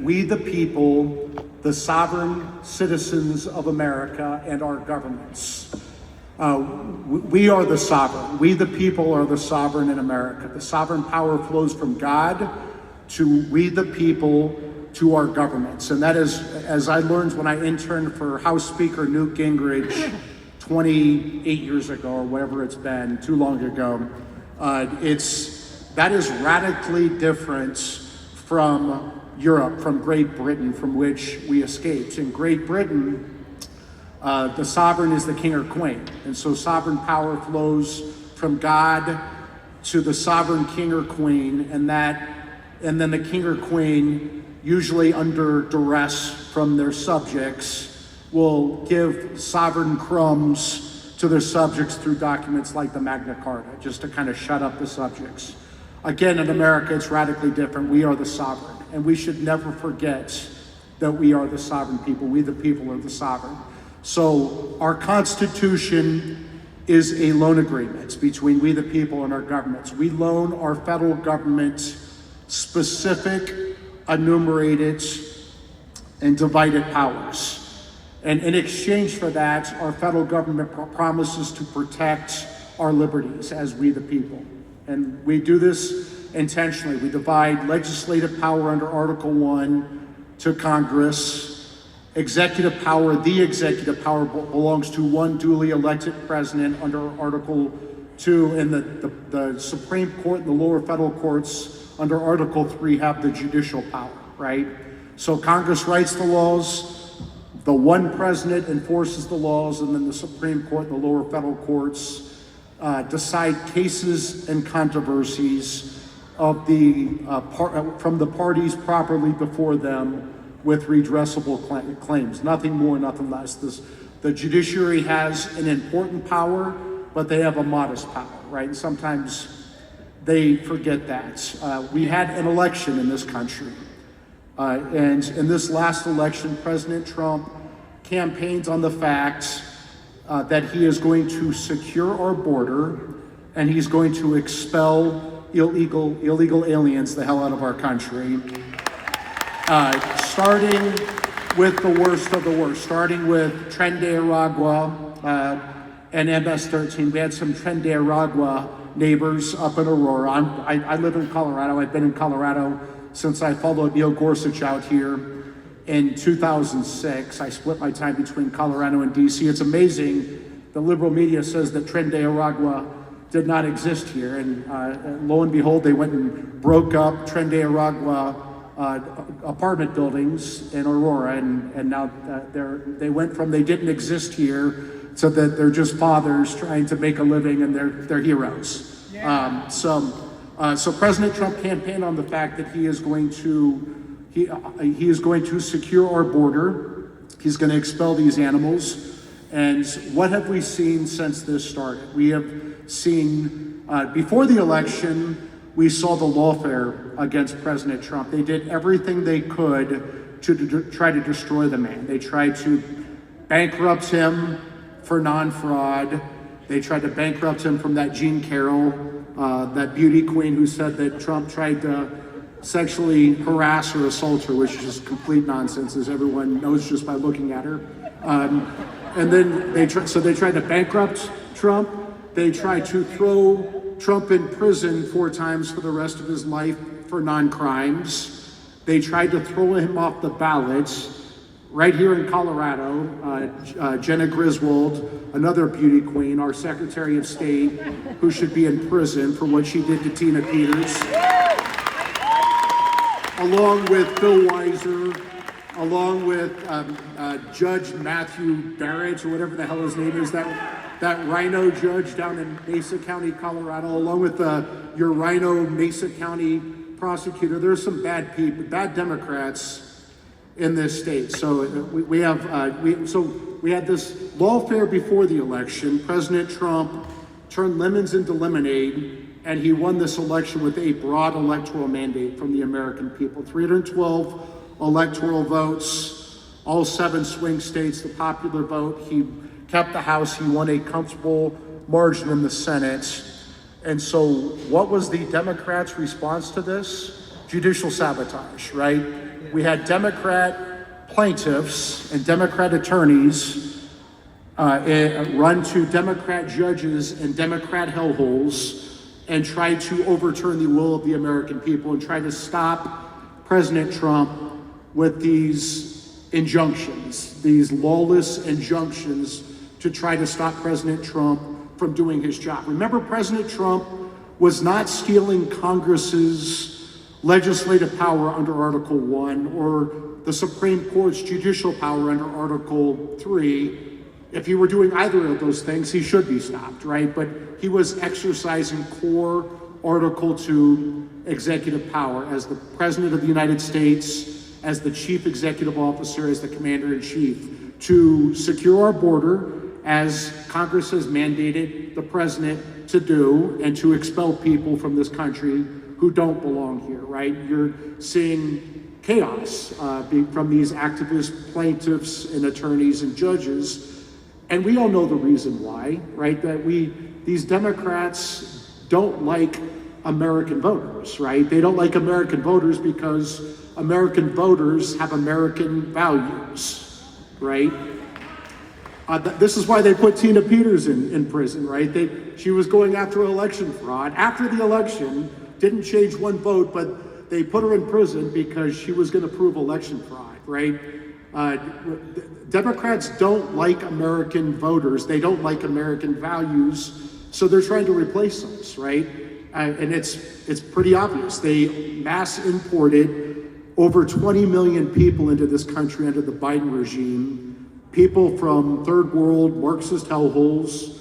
We the people, the sovereign citizens of America and our governments. We are the sovereign. We the people are the sovereign in America. The sovereign power flows from God to we the people to our governments. And that is, as I learned when I interned for House Speaker Newt Gingrich 28 years ago, or whatever it's been, too long ago, that is radically different from Europe, from Great Britain, from which we escaped. In Great Britain, the sovereign is the king or queen. And so sovereign power flows from God to the sovereign king or queen, and then the king or queen, usually under duress from their subjects, will give sovereign crumbs to their subjects through documents like the Magna Carta, just to kind of shut up the subjects. Again, in America, it's radically different. We are the sovereign, and we should never forget that we are the sovereign people. We the people are the sovereign. So our Constitution is a loan agreement between we the people and our governments. We loan our federal government specific, enumerated, and divided powers. And in exchange for that, our federal government promises to protect our liberties as we the people. And we do this intentionally. We divide legislative power under Article 1 to Congress. Executive power, the executive power belongs to one duly elected president under Article 2, and the Supreme Court and the lower federal courts under Article 3 have the judicial power, right? So Congress writes the laws, the one president enforces the laws, and then the Supreme Court and the lower federal courts decide cases and controversies of from the parties properly before them with redressable claims. Nothing more, nothing less. The judiciary has an important power, but they have a modest power, right? And sometimes they forget that. We had an election in this country. And in this last election, President Trump campaigned on the fact that he is going to secure our border and he's going to expel illegal aliens the hell out of our country. Starting with the worst of the worst, starting with Tren de Aragua and MS-13. We had some Tren de Aragua neighbors up in Aurora. I live in Colorado. I've been in Colorado since I followed Neil Gorsuch out here in 2006. I split my time between Colorado and DC. It's amazing. The liberal media says that Tren de Aragua did not exist here. And lo and behold, they went and broke up Tren de Aragua apartment buildings in Aurora, and now they went from they didn't exist here to that they're just fathers trying to make a living and they're heroes. Yeah. So President Trump campaigned on the fact that he is going to secure our border. He's going to expel these animals. And what have we seen since this started? We have seen before the election, we saw the lawfare against President Trump. They did everything they could to try to destroy the man. They tried to bankrupt him for non-fraud. They tried to bankrupt him from that Jean Carroll, that beauty queen who said that Trump tried to sexually harass or assault her, which is just complete nonsense, as everyone knows just by looking at her. And then they tried to bankrupt Trump. They tried to throw Trump in prison 4 times for the rest of his life for non-crimes. They tried to throw him off the ballot. Right here in Colorado, Jenna Griswold, another beauty queen, our Secretary of State, who should be in prison for what she did to Tina Peters, along with Phil Weiser, along with Judge Matthew Barrett, or whatever the hell his name is, that rhino judge down in Mesa County, Colorado, along with your rhino Mesa County prosecutor. There's some bad people, bad Democrats in this state. So we had this lawfare before the election. President Trump turned lemons into lemonade, and he won this election with a broad electoral mandate from the American people. 312 electoral votes, all 7 swing states, the popular vote. He kept the House. He won a comfortable margin in the Senate. And so what was the Democrats' response to this? Judicial sabotage, right? We had Democrat plaintiffs and Democrat attorneys run to Democrat judges and Democrat hellholes and try to overturn the will of the American people and try to stop President Trump with these injunctions, these lawless injunctions to try to stop President Trump from doing his job. Remember, President Trump was not stealing Congress's legislative power under Article 1 or the Supreme Court's judicial power under Article 3. If he were doing either of those things, he should be stopped, right? But he was exercising core Article 2 executive power as the President of the United States, as the Chief Executive Officer, as the Commander-in-Chief, to secure our border as Congress has mandated the President to do, and to expel people from this country who don't belong here, right? You're seeing chaos from these activist plaintiffs and attorneys and judges. And we all know the reason why, right? That these Democrats don't like American voters, right? They don't like American voters because American voters have American values, right? This is why they put Tina Peters in prison, right? She was going after election fraud. After the election, didn't change one vote, but they put her in prison because she was going to prove election fraud, right? Democrats don't like American voters. They don't like American values, so they're trying to replace us, right? And it's pretty obvious. They mass imported over 20 million people into this country under the Biden regime. People from third world Marxist hellholes.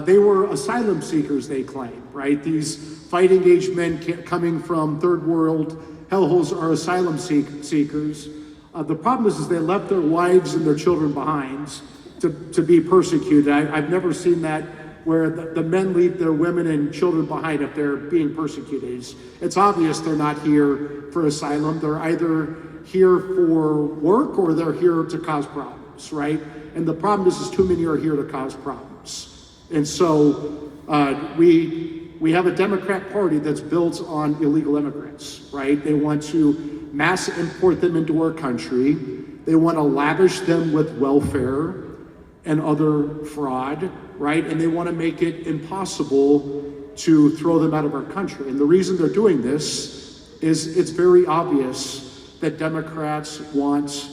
They were asylum seekers, they claim, right? These fighting age men coming from third world hellholes are asylum seekers. The problem is they left their wives and their children behind to be persecuted. I've never seen that where the men leave their women and children behind if they're being persecuted. It's obvious they're not here for asylum. They're either here for work or they're here to cause problems, right? And the problem is too many are here to cause problems. And so we have a Democrat Party that's built on illegal immigrants, right? They want to mass import them into our country. They want to lavish them with welfare and other fraud, right? And they want to make it impossible to throw them out of our country. And the reason they're doing this is it's very obvious that Democrats want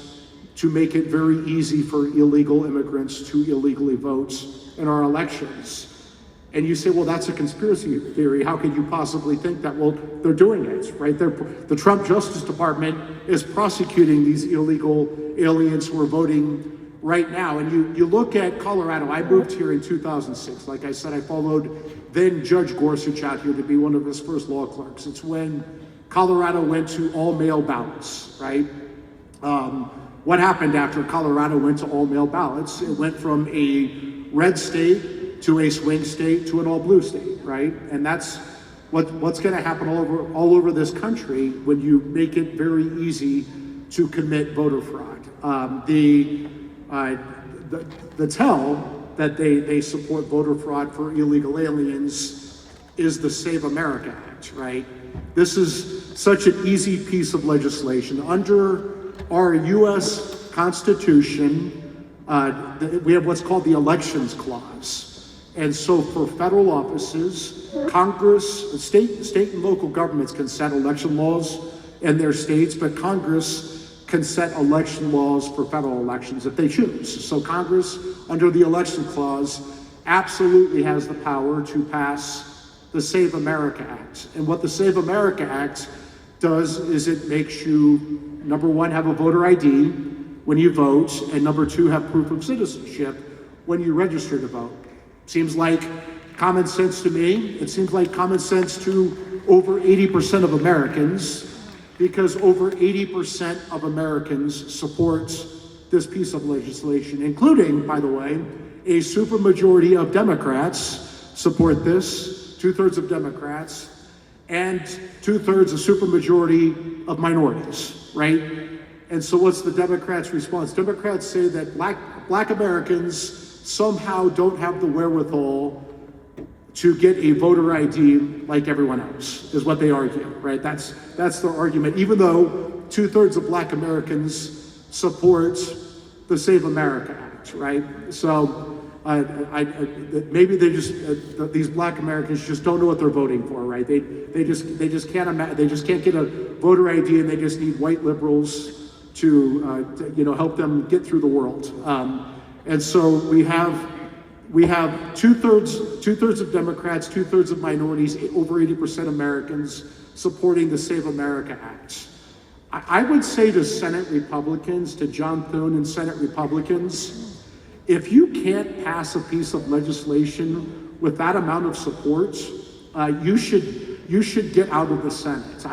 to make it very easy for illegal immigrants to illegally vote in our elections. And you say, well, that's a conspiracy theory. How could you possibly think that? Well, they're doing it, right? The Trump Justice Department is prosecuting these illegal aliens who are voting right now. And you look at Colorado. I moved here in 2006. Like I said, I followed then Judge Gorsuch out here to be one of his first law clerks. It's when Colorado went to all mail ballots, right? What happened after Colorado went to all mail ballots? It went from a red state to a swing state to an all blue state, right? And that's what's going to happen all over this country when you make it very easy to commit voter fraud. The tell that they support voter fraud for illegal aliens is the Save America Act, right? This is such an easy piece of legislation. Under our U.S. Constitution, we have what's called the Elections Clause. And so for federal offices, Congress, state and local governments can set election laws in their states, but Congress can set election laws for federal elections if they choose. So Congress, under the Election Clause, absolutely has the power to pass the Save America Act. And what the Save America Act does is it makes you, number one, have a voter ID when you vote, and number two, have proof of citizenship when you register to vote. Seems like common sense to me. It seems like common sense to over 80% of Americans, because over 80% of Americans support this piece of legislation, including, by the way, a supermajority of Democrats support this, 2/3 of Democrats, and 2/3 a supermajority of minorities, right? And so what's the Democrats' response? Democrats say that black Americans somehow don't have the wherewithal to get a voter ID like everyone else, is what they argue, right? That's their argument. Even though 2/3 of Black Americans support the Save America Act, right? So maybe they just these Black Americans just don't know what they're voting for, right? They just can't get a voter ID, and they just need white liberals to help them get through the world. And so we have 2/3 of Democrats, 2/3 of minorities, over 80% Americans supporting the Save America Act. I would say to Senate Republicans, to John Thune and Senate Republicans, if you can't pass a piece of legislation with that amount of support, you should get out of the Senate.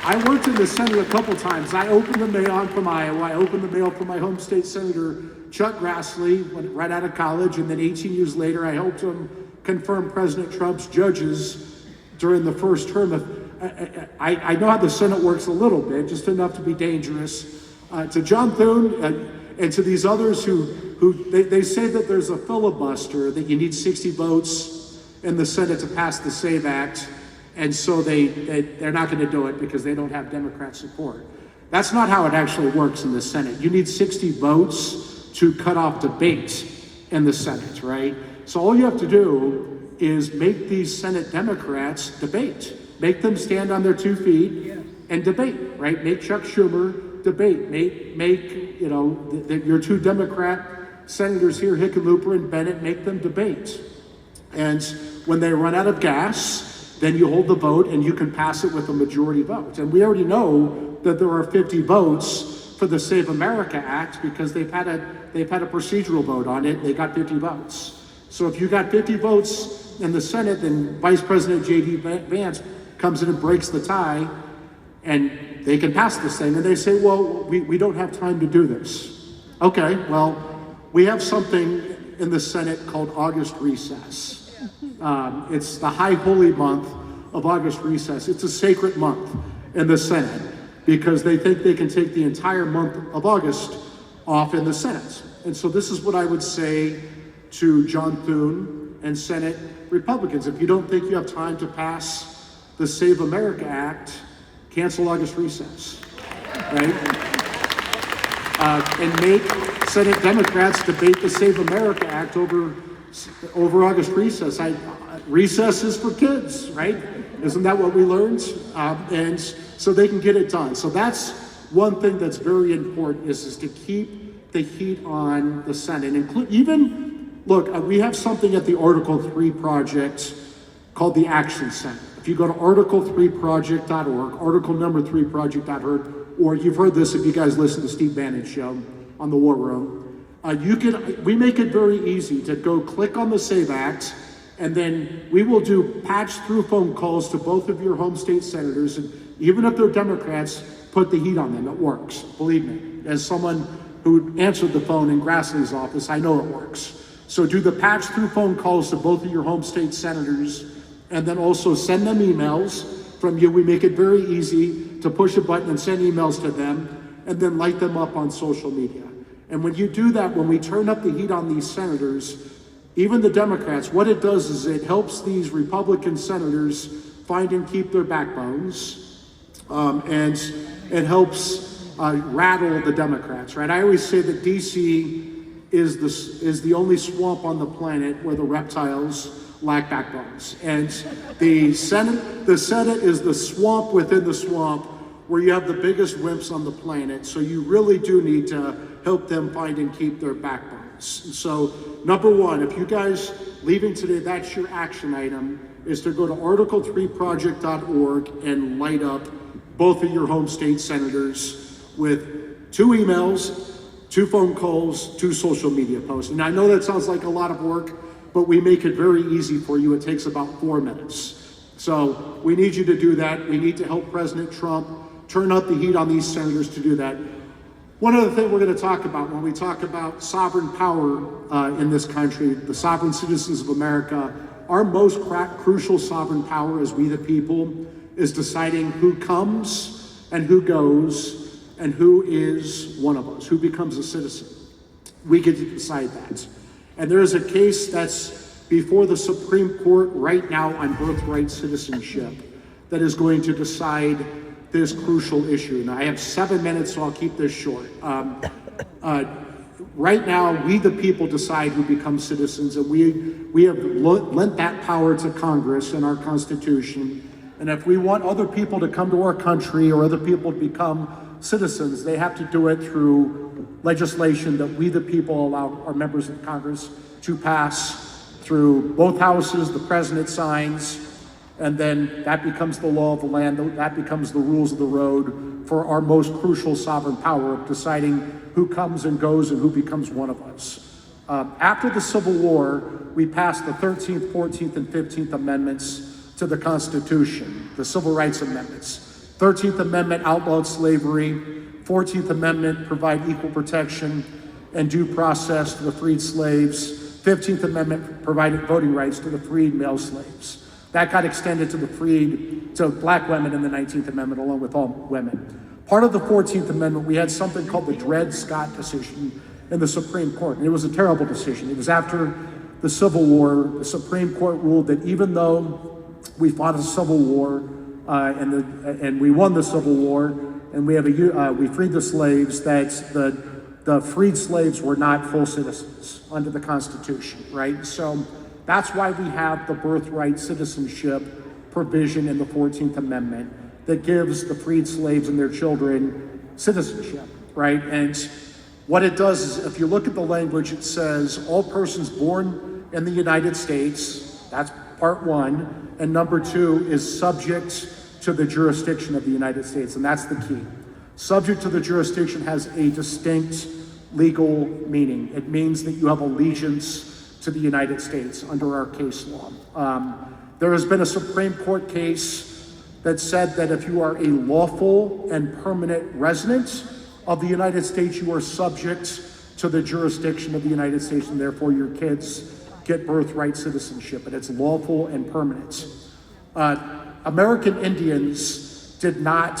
I worked in the Senate a couple times. I opened the mail. I'm from Iowa. I opened the mail for my home state senator, Chuck Grassley, right out of college, and then 18 years later, I helped him confirm President Trump's judges during the first term. I know how the Senate works a little bit, just enough to be dangerous. To John Thune and to these others who they say that there's a filibuster, that you need 60 votes in the Senate to pass the SAVE Act, and so they're not going to do it because they don't have Democrat support. That's not how it actually works in the Senate. You need 60 votes to cut off debate in the Senate, right? So all you have to do is make these Senate Democrats debate. Make them stand on their 2 feet and debate, right? Make Chuck Schumer debate. Make your 2 Democrat senators here, Hickenlooper and Bennett, make them debate. And when they run out of gas, then you hold the vote and you can pass it with a majority vote. And we already know that there are 50 votes for the Save America Act because they've had a procedural vote on it. They got 50 votes. So if you got 50 votes in the Senate, then Vice President J.D. Vance comes in and breaks the tie, and they can pass this thing. And they say, well, we don't have time to do this. Okay, well, we have something in the Senate called August recess. It's the high holy month of August recess. It's a sacred month in the Senate because they think they can take the entire month of August off in the Senate. And so this is what I would say to John Thune and Senate Republicans. If you don't think you have time to pass the Save America Act, cancel August recess, right? And make Senate Democrats debate the Save America Act over August recess. Recess is for kids, right? Isn't that what we learned? And so they can get it done. So that's one thing that's very important is to keep the heat on the Senate. We have something at the Article 3 Project called the Action Center. If you go to article3project.org, article number 3project.org, or you've heard this if you guys listen to Steve Bannon's show on the War Room, we make it very easy to go click on the SAVE Act, and then we will do patch-through phone calls to both of your home state senators, and even if they're Democrats, put the heat on them. It works, believe me. As someone who answered the phone in Grassley's office, I know it works. So do the patch-through phone calls to both of your home state senators, and then also send them emails from you. We make it very easy to push a button and send emails to them, and then light them up on social media. And when you do that, when we turn up the heat on these senators, even the Democrats, what it does is it helps these Republican senators find and keep their backbones, and it helps rattle the Democrats, right? I always say that DC is the only swamp on the planet where the reptiles lack backbones. And the Senate is the swamp within the swamp where you have the biggest wimps on the planet. So you really do need to help them find and keep their backbones. So number one, if you guys leaving today, that's your action item, is to go to article3project.org and light up both of your home state senators with 2 emails, 2 phone calls, 2 social media posts. And I know that sounds like a lot of work, but we make it very easy for you. It takes about 4 minutes. So we need you to do that. We need to help President Trump turn up the heat on these senators to do that. One other thing we're going to talk about when we talk about sovereign power in this country, the sovereign citizens of America, our most crucial sovereign power as we the people is deciding who comes and who goes and who is one of us, who becomes a citizen. We get to decide that. And there is a case that's before the Supreme Court right now on birthright citizenship. that is going to decide this crucial issue. Now, I have 7 minutes, so I'll keep this short. Right now, we the people decide who becomes citizens, and we have lent that power to Congress in our Constitution. And if we want other people to come to our country or other people to become citizens, they have to do it through legislation that we the people allow our members of Congress to pass through both houses. The president signs, and then that becomes the law of the land. That becomes the rules of the road for our most crucial sovereign power of deciding who comes and goes and who becomes one of us. After the Civil War, we passed the 13th, 14th, and 15th Amendments to the Constitution, the Civil Rights Amendments. 13th Amendment outlawed slavery. 14th Amendment provided equal protection and due process to the freed slaves. 15th Amendment provided voting rights to the freed male slaves. That got extended to black women in the 19th Amendment, along with all women. Part of the 14th Amendment, we had something called the Dred Scott decision in the Supreme Court, and it was a terrible decision. It was after the Civil War. The Supreme Court ruled that even though we fought a civil war and we won the Civil War, and we freed the slaves, that the freed slaves were not full citizens under the Constitution, right? So that's why we have the birthright citizenship provision in the 14th Amendment that gives the freed slaves and their children citizenship, right? And what it does is, if you look at the language, it says all persons born in the United States, that's part one, and number two is subject to the jurisdiction of the United States, and that's the key. Subject to the jurisdiction has a distinct legal meaning. It means that you have allegiance to the United States under our case law. There has been a Supreme Court case that said that if you are a lawful and permanent resident of the United States, you are subject to the jurisdiction of the United States, and therefore your kids get birthright citizenship, and it's lawful and permanent. American Indians did not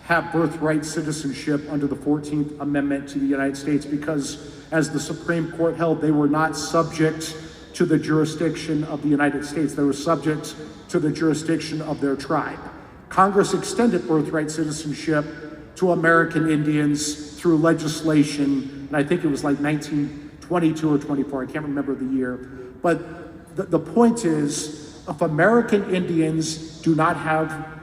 have birthright citizenship under the 14th Amendment to the United States because, as the Supreme Court held, they were not subject to the jurisdiction of the United States. They were subject to the jurisdiction of their tribe. Congress extended birthright citizenship to American Indians through legislation, and I think it was like 1922 or 24, I can't remember the year. But the point is, if American Indians do not have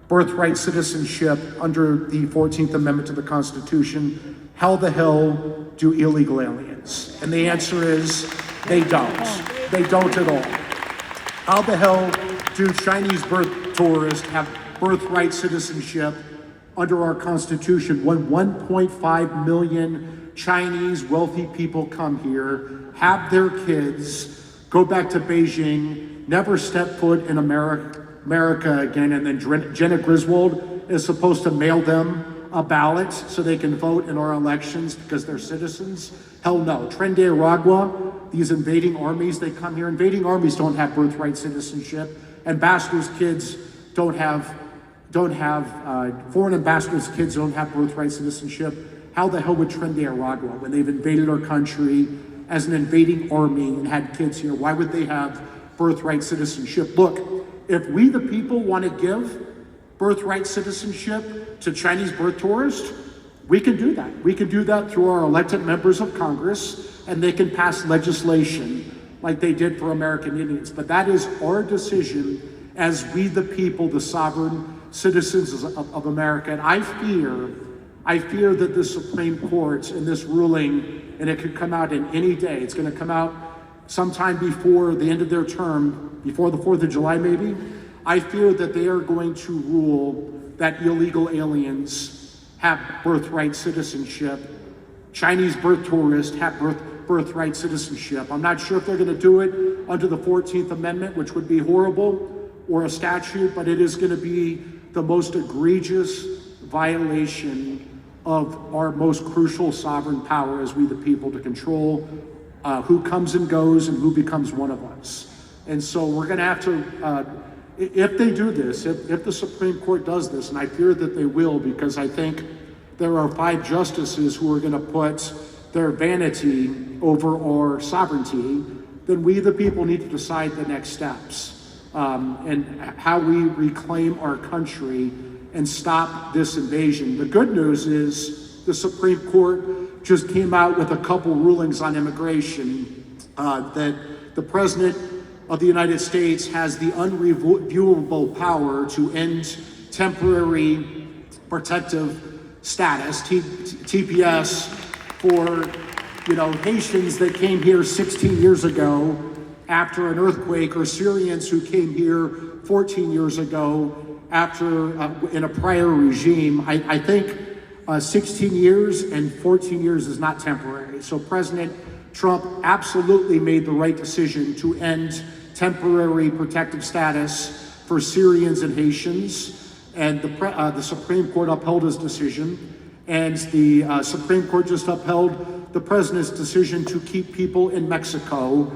birthright citizenship under the 14th Amendment to the Constitution, how the hell do illegal aliens? And the answer is, they don't. They don't at all. How the hell do Chinese birth tourists have birthright citizenship under our Constitution when 1.5 million Chinese wealthy people come here, have their kids, go back to Beijing, never step foot in America again, and then Jenna Griswold is supposed to mail them a ballot so they can vote in our elections because they're citizens? Hell no. Tren de Aragua, these invading armies, they come here. Invading armies don't have birthright citizenship. Ambassadors' kids don't have foreign ambassadors' kids don't have birthright citizenship. How the hell would Tren de Aragua, when they've invaded our country as an invading army and had kids here, why would they have birthright citizenship? Look, if we the people want to give birthright citizenship to Chinese birth tourists, we can do that. We can do that through our elected members of Congress, and they can pass legislation like they did for American Indians. But that is our decision as we the people, the sovereign citizens of America. And I fear that the Supreme Court in this ruling, and it could come out in any day, it's going to come out sometime before the end of their term, before the 4th of July maybe. I fear that they are going to rule that illegal aliens have birthright citizenship. Chinese birth tourists have birthright citizenship. I'm not sure if they're going to do it under the 14th Amendment, which would be horrible, or a statute, but it is going to be the most egregious violation of our most crucial sovereign power as we the people to control who comes and goes and who becomes one of us. And so we're going to have to, if they do this, if the Supreme Court does this, and I fear that they will, because I think there are 5 justices who are going to put their vanity over our sovereignty, then we the people need to decide the next steps. and how we reclaim our country and stop this invasion. The good news is the Supreme Court just came out with a couple rulings on immigration that the President of the United States has the unreviewable power to end temporary protective status, TPS, for Haitians that came here 16 years ago after an earthquake, or Syrians who came here 14 years ago after in a prior regime. I think 16 years and 14 years is not temporary. So President Trump absolutely made the right decision to end temporary protective status for Syrians and Haitians, and the Supreme Court upheld his decision. And the Supreme Court just upheld the president's decision to keep people in Mexico.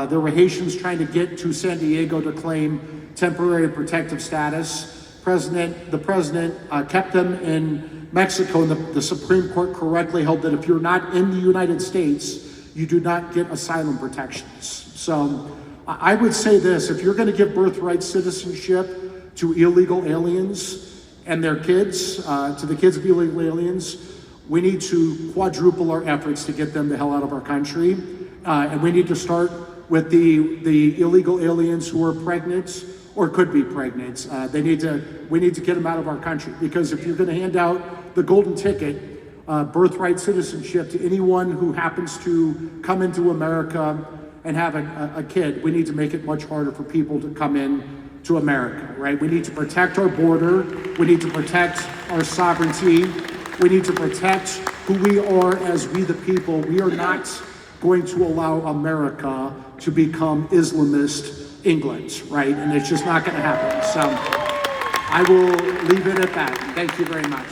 There were Haitians trying to get to San Diego to claim temporary protective status. The president kept them in Mexico, and the Supreme Court correctly held that if you're not in the United States, you do not get asylum protections. So I would say this: if you're going to give birthright citizenship to illegal aliens and their kids, to the kids of illegal aliens, we need to quadruple our efforts to get them the hell out of our country. And we need to start with the illegal aliens who are pregnant or could be pregnant. We need to get them out of our country, because if you're going to hand out the golden ticket, birthright citizenship, to anyone who happens to come into America and have a kid, we need to make it much harder for people to come in to America, right? We need to protect our border. We need to protect our sovereignty. We need to protect who we are as we the people. We are not going to allow America to become Islamist England, right? And it's just not going to happen. So I will leave it at that. Thank you very much.